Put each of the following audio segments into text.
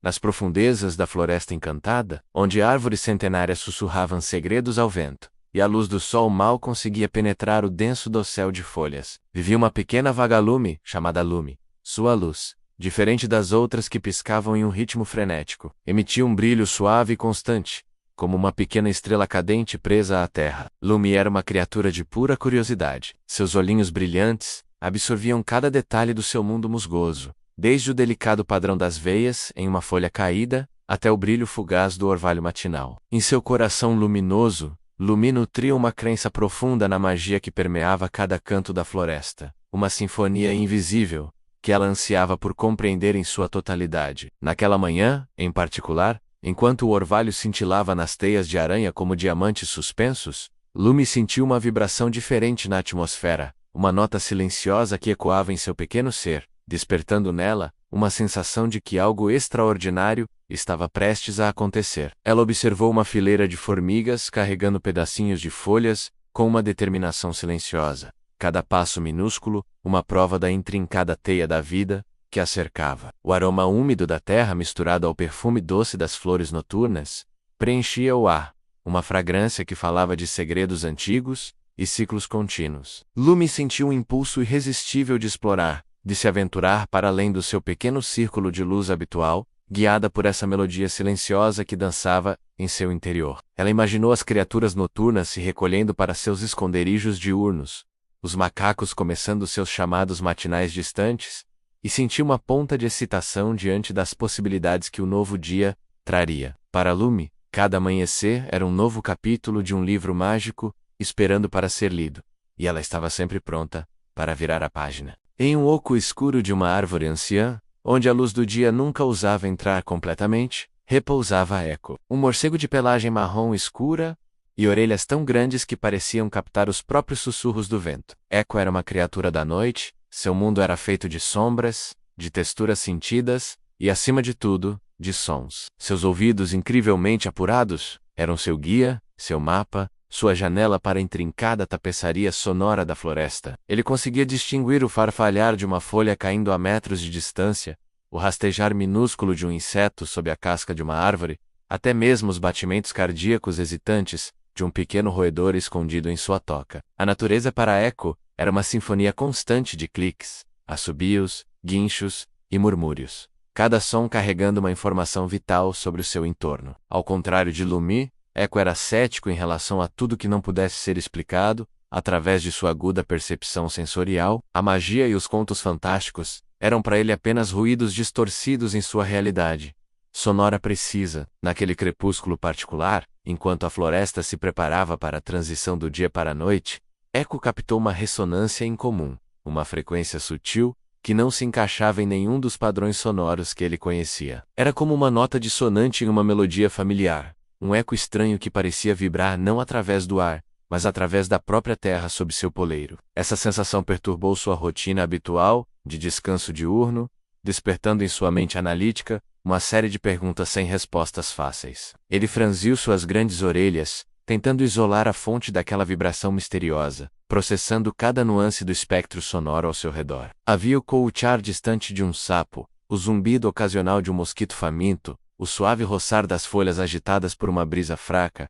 nas profundezas da floresta encantada, onde árvores centenárias sussurravam segredos ao vento, e a luz do sol mal conseguia penetrar o denso dossel de folhas, vivia uma pequena vagalume, chamada Lume. Sua luz, diferente das outras que piscavam em um ritmo frenético, emitia um brilho suave e constante, como uma pequena estrela cadente presa à terra. Lume era uma criatura de pura curiosidade. Seus olhinhos brilhantes absorviam cada detalhe do seu mundo musgoso, desde o delicado padrão das veias em uma folha caída, até o brilho fugaz do orvalho matinal. Em seu coração luminoso, Lume nutria uma crença profunda na magia que permeava cada canto da floresta, uma sinfonia invisível, que ela ansiava por compreender em sua totalidade. Naquela manhã, em particular, enquanto o orvalho cintilava nas teias de aranha como diamantes suspensos, Lume sentiu uma vibração diferente na atmosfera, uma nota silenciosa que ecoava em seu pequeno ser, despertando nela uma sensação de que algo extraordinário estava prestes a acontecer. Ela observou uma fileira de formigas carregando pedacinhos de folhas com uma determinação silenciosa. Cada passo minúsculo, uma prova da intrincada teia da vida que a cercava. O aroma úmido da terra misturado ao perfume doce das flores noturnas preenchia o ar, uma fragrância que falava de segredos antigos e ciclos contínuos. Lume sentiu um impulso irresistível de explorar, de se aventurar para além do seu pequeno círculo de luz habitual, guiada por essa melodia silenciosa que dançava em seu interior. Ela imaginou as criaturas noturnas se recolhendo para seus esconderijos diurnos, os macacos começando seus chamados matinais distantes, e sentiu uma ponta de excitação diante das possibilidades que o novo dia traria. Para Lume, cada amanhecer era um novo capítulo de um livro mágico, esperando para ser lido, e ela estava sempre pronta para virar a página. Em um oco escuro de uma árvore anciã, onde a luz do dia nunca ousava entrar completamente, repousava Echo, um morcego de pelagem marrom escura e orelhas tão grandes que pareciam captar os próprios sussurros do vento. Echo era uma criatura da noite, seu mundo era feito de sombras, de texturas sentidas e, acima de tudo, de sons. Seus ouvidos incrivelmente apurados eram seu guia, seu mapa, sua janela para a intrincada tapeçaria sonora da floresta. Ele conseguia distinguir o farfalhar de uma folha caindo a metros de distância, o rastejar minúsculo de um inseto sob a casca de uma árvore, até mesmo os batimentos cardíacos hesitantes de um pequeno roedor escondido em sua toca. A natureza para Echo era uma sinfonia constante de cliques, assobios, guinchos e murmúrios, cada som carregando uma informação vital sobre o seu entorno. Ao contrário de Lume, Echo era cético em relação a tudo que não pudesse ser explicado, através de sua aguda percepção sensorial. A magia e os contos fantásticos eram para ele apenas ruídos distorcidos em sua realidade sonora precisa. Naquele crepúsculo particular, enquanto a floresta se preparava para a transição do dia para a noite, Echo captou uma ressonância incomum, uma frequência sutil, que não se encaixava em nenhum dos padrões sonoros que ele conhecia. Era como uma nota dissonante em uma melodia familiar, um eco estranho que parecia vibrar não através do ar, mas através da própria terra sob seu poleiro. Essa sensação perturbou sua rotina habitual, de descanso diurno, despertando em sua mente analítica uma série de perguntas sem respostas fáceis. Ele franziu suas grandes orelhas, tentando isolar a fonte daquela vibração misteriosa, processando cada nuance do espectro sonoro ao seu redor. Havia o couchar distante de um sapo, o zumbido ocasional de um mosquito faminto, o suave roçar das folhas agitadas por uma brisa fraca.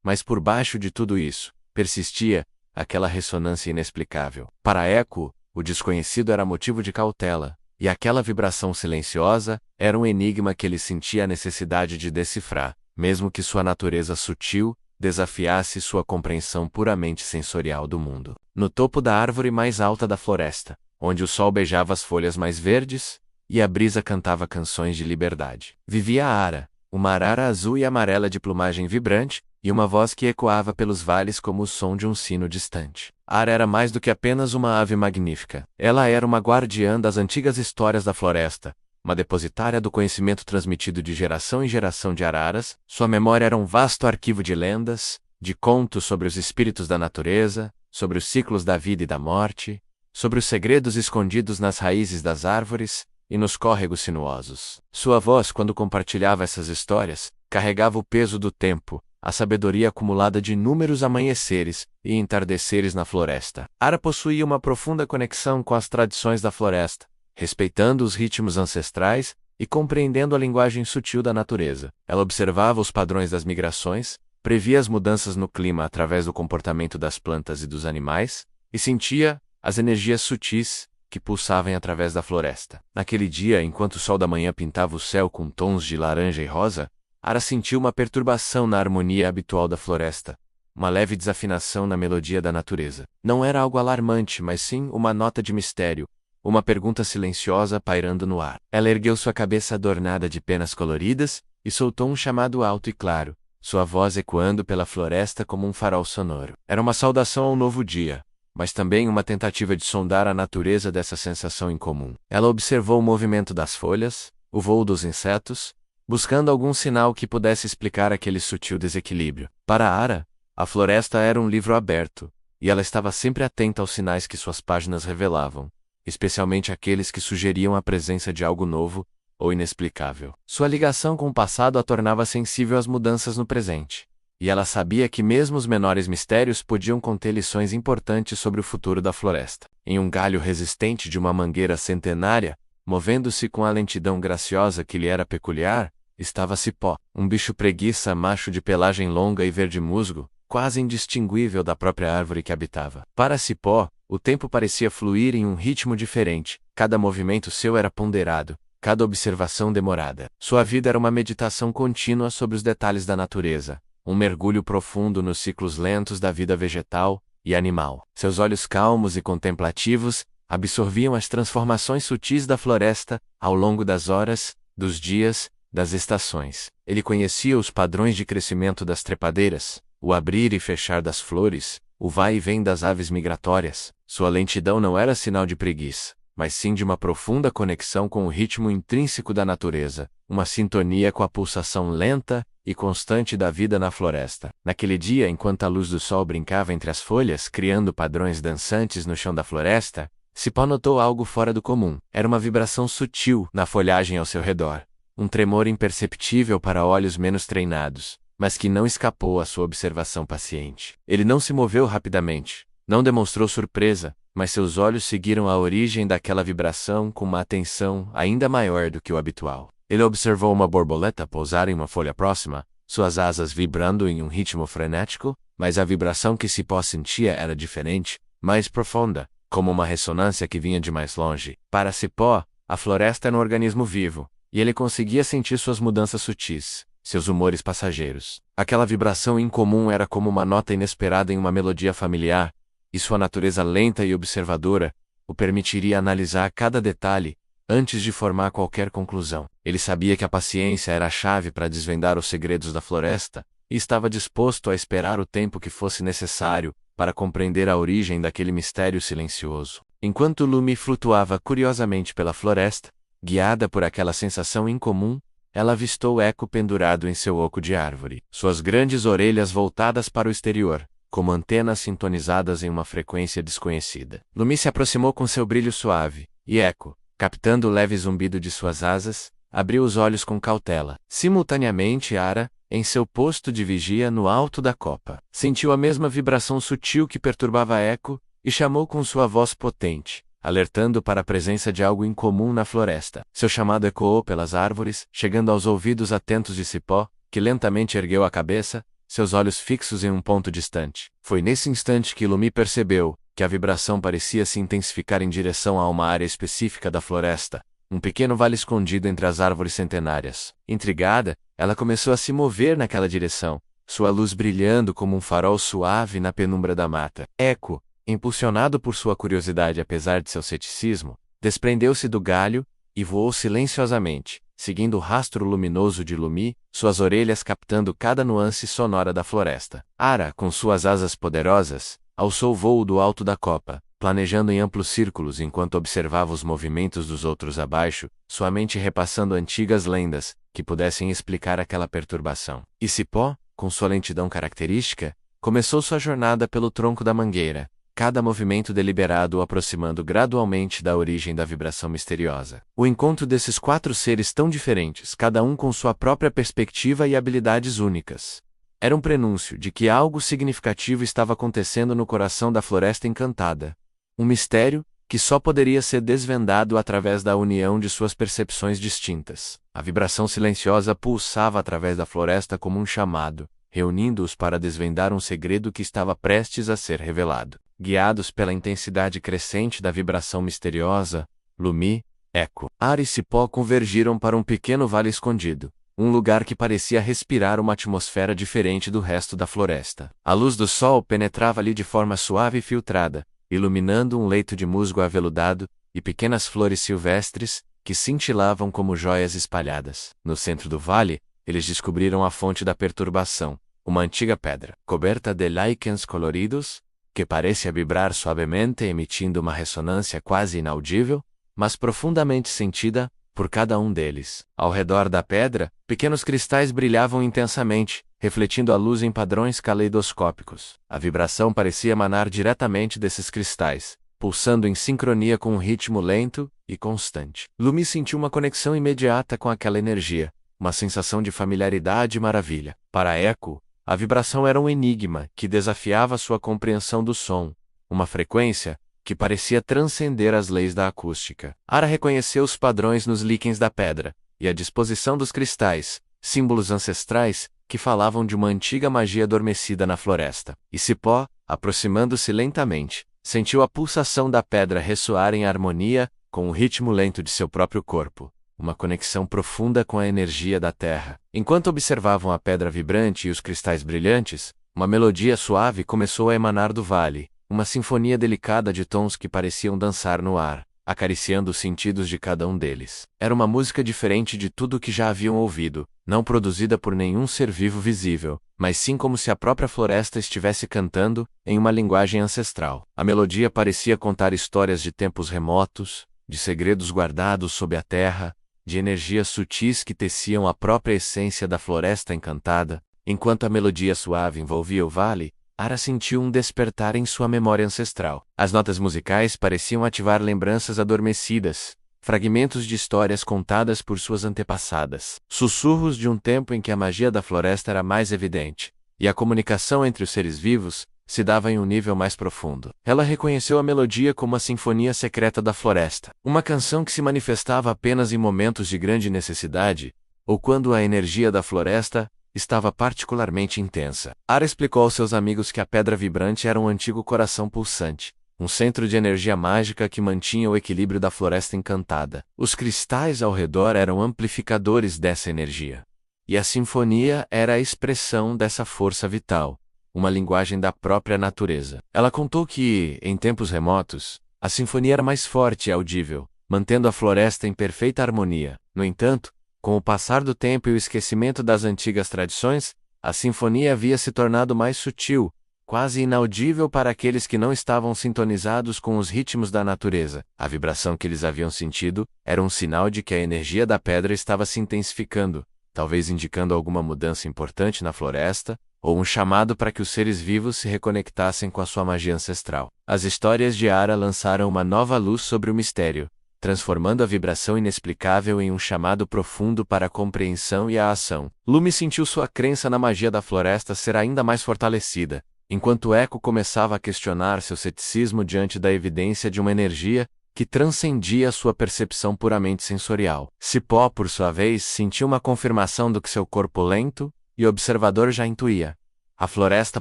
Mas por baixo de tudo isso, persistia aquela ressonância inexplicável. Para Echo, o desconhecido era motivo de cautela, e aquela vibração silenciosa era um enigma que ele sentia a necessidade de decifrar, mesmo que sua natureza sutil desafiasse sua compreensão puramente sensorial do mundo. No topo da árvore mais alta da floresta, onde o sol beijava as folhas mais verdes, e a brisa cantava canções de liberdade, vivia a Ara, uma arara azul e amarela de plumagem vibrante, e uma voz que ecoava pelos vales como o som de um sino distante. Ara era mais do que apenas uma ave magnífica. Ela era uma guardiã das antigas histórias da floresta, uma depositária do conhecimento transmitido de geração em geração de araras. Sua memória era um vasto arquivo de lendas, de contos sobre os espíritos da natureza, sobre os ciclos da vida e da morte, sobre os segredos escondidos nas raízes das árvores e nos córregos sinuosos. Sua voz, quando compartilhava essas histórias, carregava o peso do tempo, a sabedoria acumulada de inúmeros amanheceres e entardeceres na floresta. Ara possuía uma profunda conexão com as tradições da floresta, respeitando os ritmos ancestrais e compreendendo a linguagem sutil da natureza. Ela observava os padrões das migrações, previa as mudanças no clima através do comportamento das plantas e dos animais, e sentia as energias sutis que pulsavam através da floresta. Naquele dia, enquanto o sol da manhã pintava o céu com tons de laranja e rosa, Ara sentiu uma perturbação na harmonia habitual da floresta, uma leve desafinação na melodia da natureza. Não era algo alarmante, mas sim uma nota de mistério, uma pergunta silenciosa pairando no ar. Ela ergueu sua cabeça adornada de penas coloridas e soltou um chamado alto e claro, sua voz ecoando pela floresta como um farol sonoro. Era uma saudação ao novo dia, mas também uma tentativa de sondar a natureza dessa sensação incomum. Ela observou o movimento das folhas, o voo dos insetos, buscando algum sinal que pudesse explicar aquele sutil desequilíbrio. Para Ara, a floresta era um livro aberto, e ela estava sempre atenta aos sinais que suas páginas revelavam, especialmente aqueles que sugeriam a presença de algo novo ou inexplicável. Sua ligação com o passado a tornava sensível às mudanças no presente, e ela sabia que mesmo os menores mistérios podiam conter lições importantes sobre o futuro da floresta. Em um galho resistente de uma mangueira centenária, movendo-se com a lentidão graciosa que lhe era peculiar, estava Cipó, um bicho preguiça macho de pelagem longa e verde musgo, quase indistinguível da própria árvore que habitava. Para Cipó, o tempo parecia fluir em um ritmo diferente, cada movimento seu era ponderado, cada observação demorada. Sua vida era uma meditação contínua sobre os detalhes da natureza, um mergulho profundo nos ciclos lentos da vida vegetal e animal. Seus olhos calmos e contemplativos absorviam as transformações sutis da floresta ao longo das horas, dos dias, das estações. Ele conhecia os padrões de crescimento das trepadeiras, o abrir e fechar das flores, o vai e vem das aves migratórias. Sua lentidão não era sinal de preguiça, mas sim de uma profunda conexão com o ritmo intrínseco da natureza, uma sintonia com a pulsação lenta e constante da vida na floresta. Naquele dia, enquanto a luz do sol brincava entre as folhas, criando padrões dançantes no chão da floresta, Cipó notou algo fora do comum. Era uma vibração sutil na folhagem ao seu redor, um tremor imperceptível para olhos menos treinados, mas que não escapou à sua observação paciente. Ele não se moveu rapidamente, não demonstrou surpresa, mas seus olhos seguiram a origem daquela vibração com uma atenção ainda maior do que o habitual. Ele observou uma borboleta pousar em uma folha próxima, suas asas vibrando em um ritmo frenético, mas a vibração que Cipó sentia era diferente, mais profunda, como uma ressonância que vinha de mais longe. Para Cipó, a floresta era um organismo vivo, e ele conseguia sentir suas mudanças sutis, seus humores passageiros. Aquela vibração incomum era como uma nota inesperada em uma melodia familiar, e sua natureza lenta e observadora o permitiria analisar cada detalhe antes de formar qualquer conclusão. Ele sabia que a paciência era a chave para desvendar os segredos da floresta, e estava disposto a esperar o tempo que fosse necessário para compreender a origem daquele mistério silencioso. Enquanto Lumi flutuava curiosamente pela floresta, guiada por aquela sensação incomum, ela avistou Eco pendurado em seu oco de árvore, suas grandes orelhas voltadas para o exterior, como antenas sintonizadas em uma frequência desconhecida. Lumi se aproximou com seu brilho suave, e Eco, captando o leve zumbido de suas asas, abriu os olhos com cautela. Simultaneamente, Ara, em seu posto de vigia no alto da copa, sentiu a mesma vibração sutil que perturbava Eco e chamou com sua voz potente, alertando para a presença de algo incomum na floresta. Seu chamado ecoou pelas árvores, chegando aos ouvidos atentos de Cipó, que lentamente ergueu a cabeça, seus olhos fixos em um ponto distante. Foi nesse instante que Lumi percebeu que a vibração parecia se intensificar em direção a uma área específica da floresta, um pequeno vale escondido entre as árvores centenárias. Intrigada, ela começou a se mover naquela direção, sua luz brilhando como um farol suave na penumbra da mata. Eco, impulsionado por sua curiosidade apesar de seu ceticismo, desprendeu-se do galho e voou silenciosamente, seguindo o rastro luminoso de Lumi, suas orelhas captando cada nuance sonora da floresta. Ara, com suas asas poderosas, alçou o voo do alto da copa, planejando em amplos círculos enquanto observava os movimentos dos outros abaixo, sua mente repassando antigas lendas que pudessem explicar aquela perturbação. E Cipó, com sua lentidão característica, começou sua jornada pelo tronco da mangueira, cada movimento deliberado o aproximando gradualmente da origem da vibração misteriosa. O encontro desses quatro seres tão diferentes, cada um com sua própria perspectiva e habilidades únicas, era um prenúncio de que algo significativo estava acontecendo no coração da Floresta Encantada. Um mistério que só poderia ser desvendado através da união de suas percepções distintas. A vibração silenciosa pulsava através da floresta como um chamado, reunindo-os para desvendar um segredo que estava prestes a ser revelado. Guiados pela intensidade crescente da vibração misteriosa, Lumi, Eco, ar e cipó convergiram para um pequeno vale escondido, um lugar que parecia respirar uma atmosfera diferente do resto da floresta. A luz do sol penetrava ali de forma suave e filtrada, iluminando um leito de musgo aveludado e pequenas flores silvestres que cintilavam como joias espalhadas. No centro do vale, eles descobriram a fonte da perturbação, uma antiga pedra, coberta de líquens coloridos, que parecia vibrar suavemente emitindo uma ressonância quase inaudível, mas profundamente sentida por cada um deles. Ao redor da pedra, pequenos cristais brilhavam intensamente, refletindo a luz em padrões caleidoscópicos. A vibração parecia emanar diretamente desses cristais, pulsando em sincronia com um ritmo lento e constante. Lumi sentiu uma conexão imediata com aquela energia, uma sensação de familiaridade e maravilha. Para Eco, a vibração era um enigma que desafiava sua compreensão do som, uma frequência que parecia transcender as leis da acústica. Ara reconheceu os padrões nos líquens da pedra, e a disposição dos cristais, símbolos ancestrais, que falavam de uma antiga magia adormecida na floresta. E Cipó, aproximando-se lentamente, sentiu a pulsação da pedra ressoar em harmonia com o ritmo lento de seu próprio corpo, uma conexão profunda com a energia da terra. Enquanto observavam a pedra vibrante e os cristais brilhantes, uma melodia suave começou a emanar do vale, uma sinfonia delicada de tons que pareciam dançar no ar, acariciando os sentidos de cada um deles. Era uma música diferente de tudo o que já haviam ouvido, não produzida por nenhum ser vivo visível, mas sim como se a própria floresta estivesse cantando, em uma linguagem ancestral. A melodia parecia contar histórias de tempos remotos, de segredos guardados sob a terra, de energias sutis que teciam a própria essência da floresta encantada. Enquanto a melodia suave envolvia o vale, Ara sentiu um despertar em sua memória ancestral. As notas musicais pareciam ativar lembranças adormecidas, fragmentos de histórias contadas por suas antepassadas, sussurros de um tempo em que a magia da floresta era mais evidente, e a comunicação entre os seres vivos se dava em um nível mais profundo. Ela reconheceu a melodia como a sinfonia secreta da floresta, uma canção que se manifestava apenas em momentos de grande necessidade, ou quando a energia da floresta estava particularmente intensa. Ara explicou aos seus amigos que a pedra vibrante era um antigo coração pulsante, um centro de energia mágica que mantinha o equilíbrio da floresta encantada. Os cristais ao redor eram amplificadores dessa energia. E a sinfonia era a expressão dessa força vital, uma linguagem da própria natureza. Ela contou que, em tempos remotos, a sinfonia era mais forte e audível, mantendo a floresta em perfeita harmonia. No entanto, com o passar do tempo e o esquecimento das antigas tradições, a sinfonia havia se tornado mais sutil, quase inaudível para aqueles que não estavam sintonizados com os ritmos da natureza. A vibração que eles haviam sentido era um sinal de que a energia da pedra estava se intensificando, talvez indicando alguma mudança importante na floresta, ou um chamado para que os seres vivos se reconectassem com a sua magia ancestral. As histórias de Ara lançaram uma nova luz sobre o mistério, transformando a vibração inexplicável em um chamado profundo para a compreensão e a ação. Lumi sentiu sua crença na magia da floresta ser ainda mais fortalecida, enquanto Eco começava a questionar seu ceticismo diante da evidência de uma energia que transcendia sua percepção puramente sensorial. Cipó, por sua vez, sentiu uma confirmação do que seu corpo lento e observador já intuía. A floresta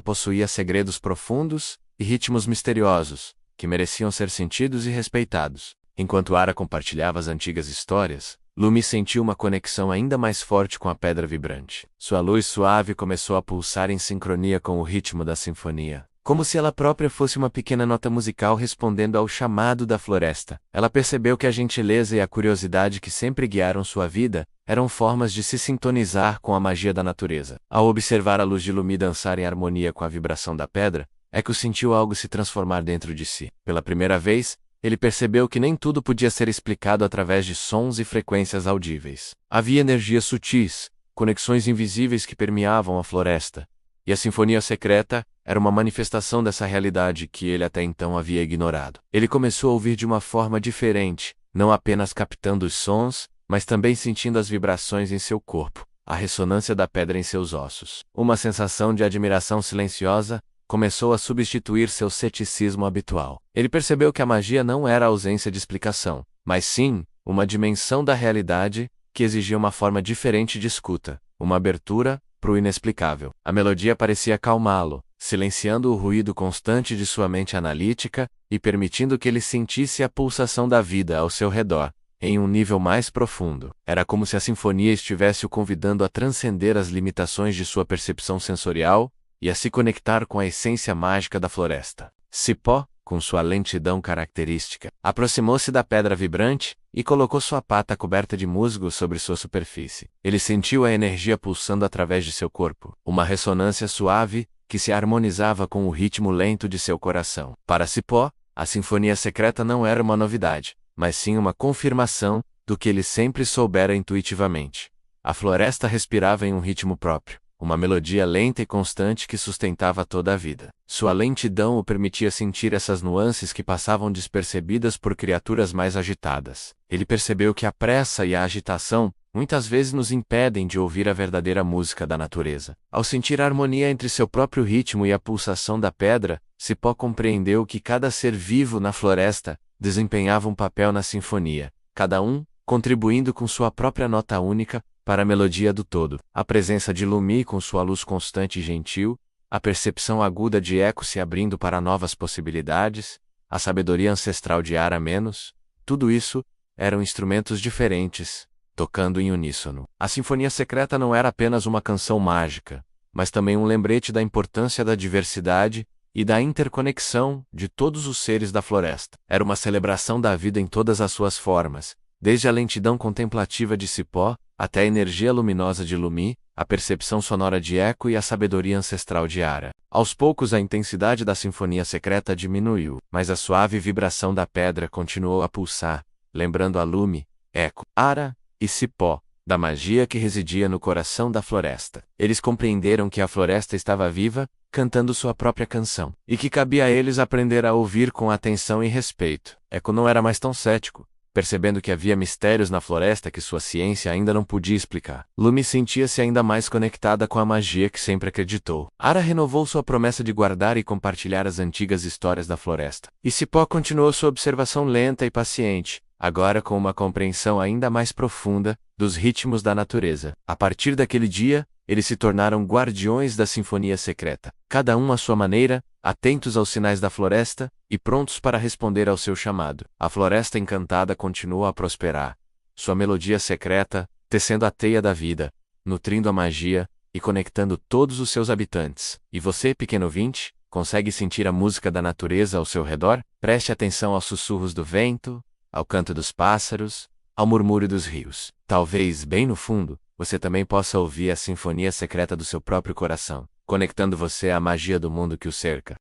possuía segredos profundos e ritmos misteriosos, que mereciam ser sentidos e respeitados. Enquanto Ara compartilhava as antigas histórias, Lumi sentiu uma conexão ainda mais forte com a pedra vibrante. Sua luz suave começou a pulsar em sincronia com o ritmo da sinfonia, como se ela própria fosse uma pequena nota musical respondendo ao chamado da floresta. Ela percebeu que a gentileza e a curiosidade que sempre guiaram sua vida eram formas de se sintonizar com a magia da natureza. Ao observar a luz de Lumi dançar em harmonia com a vibração da pedra, Eco sentiu algo se transformar dentro de si. Pela primeira vez, ele percebeu que nem tudo podia ser explicado através de sons e frequências audíveis. Havia energias sutis, conexões invisíveis que permeavam a floresta, e a sinfonia secreta era uma manifestação dessa realidade que ele até então havia ignorado. Ele começou a ouvir de uma forma diferente, não apenas captando os sons, mas também sentindo as vibrações em seu corpo, a ressonância da pedra em seus ossos. Uma sensação de admiração silenciosa começou a substituir seu ceticismo habitual. Ele percebeu que a magia não era a ausência de explicação, mas sim uma dimensão da realidade que exigia uma forma diferente de escuta, uma abertura para o inexplicável. A melodia parecia acalmá-lo, silenciando o ruído constante de sua mente analítica e permitindo que ele sentisse a pulsação da vida ao seu redor, em um nível mais profundo. Era como se a sinfonia estivesse o convidando a transcender as limitações de sua percepção sensorial e a se conectar com a essência mágica da floresta. Cipó, com sua lentidão característica, aproximou-se da pedra vibrante e colocou sua pata coberta de musgo sobre sua superfície. Ele sentiu a energia pulsando através de seu corpo, uma ressonância suave que se harmonizava com o ritmo lento de seu coração. Para Cipó, a sinfonia secreta não era uma novidade, mas sim uma confirmação do que ele sempre soubera intuitivamente. A floresta respirava em um ritmo próprio, uma melodia lenta e constante que sustentava toda a vida. Sua lentidão o permitia sentir essas nuances que passavam despercebidas por criaturas mais agitadas. Ele percebeu que a pressa e a agitação muitas vezes nos impedem de ouvir a verdadeira música da natureza. Ao sentir a harmonia entre seu próprio ritmo e a pulsação da pedra, Cipó compreendeu que cada ser vivo na floresta desempenhava um papel na sinfonia, cada um contribuindo com sua própria nota única para a melodia do todo. A presença de Lumi com sua luz constante e gentil, a percepção aguda de Eco se abrindo para novas possibilidades, a sabedoria ancestral de Ara Menos, tudo isso eram instrumentos diferentes, tocando em uníssono. A Sinfonia Secreta não era apenas uma canção mágica, mas também um lembrete da importância da diversidade e da interconexão de todos os seres da floresta. Era uma celebração da vida em todas as suas formas, desde a lentidão contemplativa de Cipó, até a energia luminosa de Lumi, a percepção sonora de Eco e a sabedoria ancestral de Ara. Aos poucos a intensidade da Sinfonia Secreta diminuiu, mas a suave vibração da pedra continuou a pulsar, lembrando a Lumi, Eco, Ara e Cipó, da magia que residia no coração da floresta. Eles compreenderam que a floresta estava viva, cantando sua própria canção, e que cabia a eles aprender a ouvir com atenção e respeito. Eco não era mais tão cético, percebendo que havia mistérios na floresta que sua ciência ainda não podia explicar. Lumi sentia-se ainda mais conectada com a magia que sempre acreditou. Ara renovou sua promessa de guardar e compartilhar as antigas histórias da floresta. E Cipó continuou sua observação lenta e paciente, agora com uma compreensão ainda mais profunda dos ritmos da natureza. A partir daquele dia, eles se tornaram guardiões da Sinfonia Secreta, cada um à sua maneira, atentos aos sinais da floresta e prontos para responder ao seu chamado. A floresta encantada continuou a prosperar, sua melodia secreta, tecendo a teia da vida, nutrindo a magia e conectando todos os seus habitantes. E você, pequeno ouvinte, consegue sentir a música da natureza ao seu redor? Preste atenção aos sussurros do vento, ao canto dos pássaros, ao murmúrio dos rios. Talvez, bem no fundo, você também possa ouvir a sinfonia secreta do seu próprio coração, conectando você à magia do mundo que o cerca.